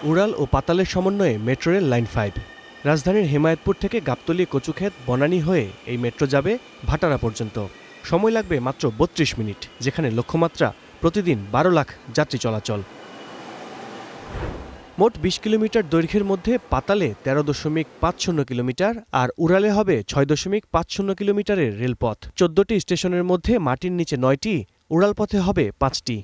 উড়াল ও পাতালের সমন্বয়ে metro rail line 5। রাজধানীর হেমায়েতপুর থেকে গাবতলী, কচুক্ষেত, বনানী হয়ে এই মেট্রো যাবে ভাটারা পর্যন্ত। সময় লাগবে মাত্র ৩২ মিনিট, যেখানে লক্ষ্যমাত্রা প্রতিদিন ১২ লাখ যাত্রী চলাচল। মোট ২০ কিলোমিটার দৈর্ঘ্যের মধ্যে পাতালে ১৩.৫০ কিলোমিটার আর উড়ালে হবে ৬.৫০ কিলোমিটারের রেলপথ। ১৪টি স্টেশনের মধ্যে মাটির নিচে ৯টি, উড়ালপথে হবে ৫টি।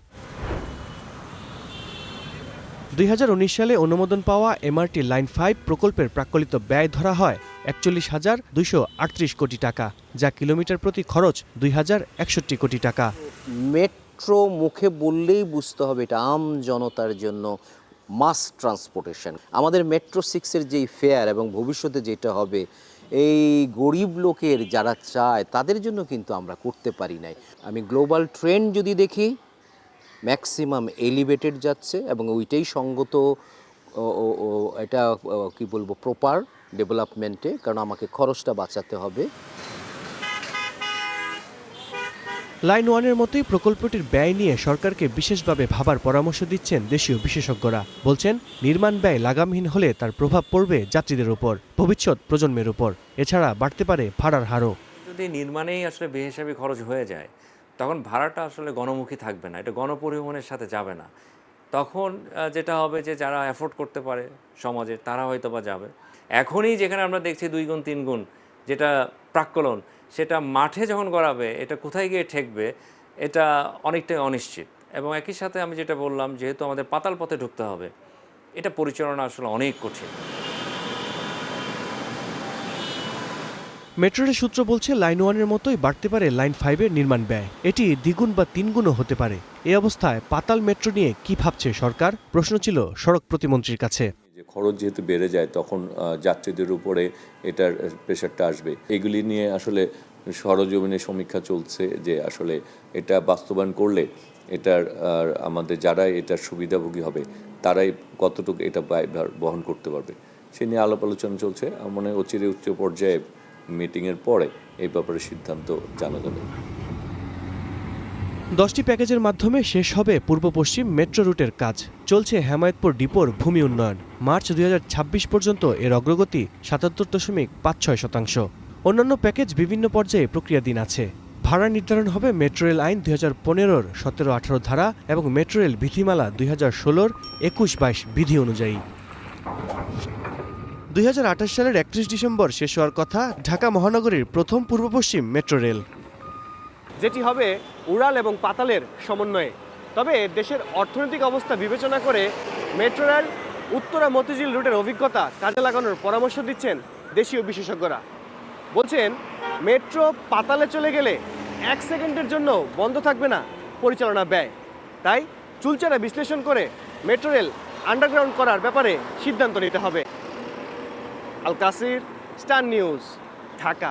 ২০১৯ সালে অনুমোদন পাওয়া এমআরটি লাইন ৫ প্রকল্পের প্রাক্কলিত ব্যয় ধরা হয় ৪১,২৩৮ কোটি টাকা, যা কিলোমিটার প্রতি খরচ ২,০৬১ কোটি টাকা। মেট্রো মুখে বললেই বুঝতে হবে এটা আম জনতার জন্য মাস ট্রান্সপোর্টেশন। আমাদের মেট্রো 6-এর যেই ফেয়ার এবং ভবিষ্যতে যেটা হবে, এই গরিব লোকের যারা চায় তাদের জন্য কিন্তু আমরা করতে পারি নাই। আমি গ্লোবাল ট্রেন্ড যদি দেখি, ম্যাক্সিমাম এলিভেটেড যাচ্ছে এবং ওইটাই সঙ্গত, এটা কি বলবো, প্রপার ডেভেলপমেন্টে, কারণ আমাকে খরচটা বাঁচাতে হবে। লাইন 1-এর মতোই প্রকল্পটির ব্যয় নিয়ে সরকারকে বিশেষভাবে ভাবার পরামর্শ দিচ্ছেন দেশীয় বিশেষজ্ঞরা। বলছেন, নির্মাণ ব্যয় লাগামহীন হলে তার প্রভাব পড়বে যাত্রীদের উপর, ভবিষ্যৎ প্রজন্মের উপর। এছাড়া বাড়তে পারে ভাড়ার হারও। যদি নির্মাণেই আসলে বেহিসাবি খরচ হয়ে যায়, তখন ভাড়াটা আসলে গণমুখী থাকবে না, এটা গণপরিবহনের সাথে যাবে না। তখন যেটা হবে যে যারা অ্যাফোর্ড করতে পারে সমাজে, তারা হয়তো বা যাবে। এখনই যেখানে আমরা দেখছি 2 গুণ 3 গুণ যেটা প্রাক্কলন, সেটা মাঠে যখন গড়াবে, এটা কোথায় গিয়ে ঠেকবে, এটা অনেকটাই অনিশ্চিত। এবং একই সাথে আমি যেটা বললাম, যেহেতু আমাদের পাতাল পথে ঢুকতে হবে, এটা পরিচালনা আসলে অনেক কঠিন। মেট্রো রেল সূত্র বলছে, লাইন 1-এর মতোই বাড়তে পারে লাইন 5-এর নির্মাণ ব্যয়। এটি দ্বিগুণ বা তিনগুণও হতে পারে। এই অবস্থায় পাতাল মেট্রো নিয়ে কি ভাবছে সরকার, প্রশ্ন ছিল সড়ক প্রতিমন্ত্রীর কাছে। যে খরচ যেহেতু বেড়ে যায়, তখন যাত্রীদের উপরে এটার প্রেশারটা আসবে। এগুলি নিয়ে আসলে সরজমিনে সমীক্ষা চলছে যে আসলে এটা বাস্তবায়ন করলে এটার আমাদের যারা এটার সুবিধাভোগী হবে তারাই কতটুকু এটা বহন করতে পারবে, সে নিয়ে আলাপ আলোচনা চলছে। আমার মনে হয় অচিরে উচ্চ পর্যায়ে মিটিংয়ের পরে এই ব্যাপারে সিদ্ধান্ত জানা যাবে। 10টি প্যাকেজের মাধ্যমে শেষ হবে পূর্ব পশ্চিম মেট্রো রুটের কাজ। চলছে হেমায়েতপুর ডিপোর ভূমি উন্নয়ন। মার্চ 2026 পর্যন্ত এর অগ্রগতি 77.56%। অন্যান্য প্যাকেজ বিভিন্ন পর্যায়ে প্রক্রিয়াধীন আছে। ভাড়া নির্ধারণ হবে মেট্রো রেল আইন 2015-র 17-18 ধারা এবং মেট্রো রেল বিধিমালা 2016-র 21-22 বিধি অনুযায়ী। 2028 সালের 31 ডিসেম্বর শেষ হওয়ার কথা ঢাকা মহানগরীর প্রথম পূর্ব পশ্চিম মেট্রো রেল, যেটি হবে উড়াল এবং পাতালের সমন্বয়ে। তবে দেশের অর্থনৈতিক অবস্থা বিবেচনা করে মেট্রো রেল উত্তরা মতিঝিল রুটের অভিজ্ঞতা কাজে লাগানোর পরামর্শ দিচ্ছেন দেশীয় বিশেষজ্ঞরা। বলছেন, মেট্রো পাতালে চলে গেলে 1 সেকেন্ডের জন্য বন্ধ থাকবে না পরিচালনা ব্যয়। তাই চুলচেরা বিশ্লেষণ করে মেট্রো রেল আন্ডারগ্রাউন্ড করার ব্যাপারে সিদ্ধান্ত নিতে হবে। আল কাসির, স্টার নিউজ, ঢাকা।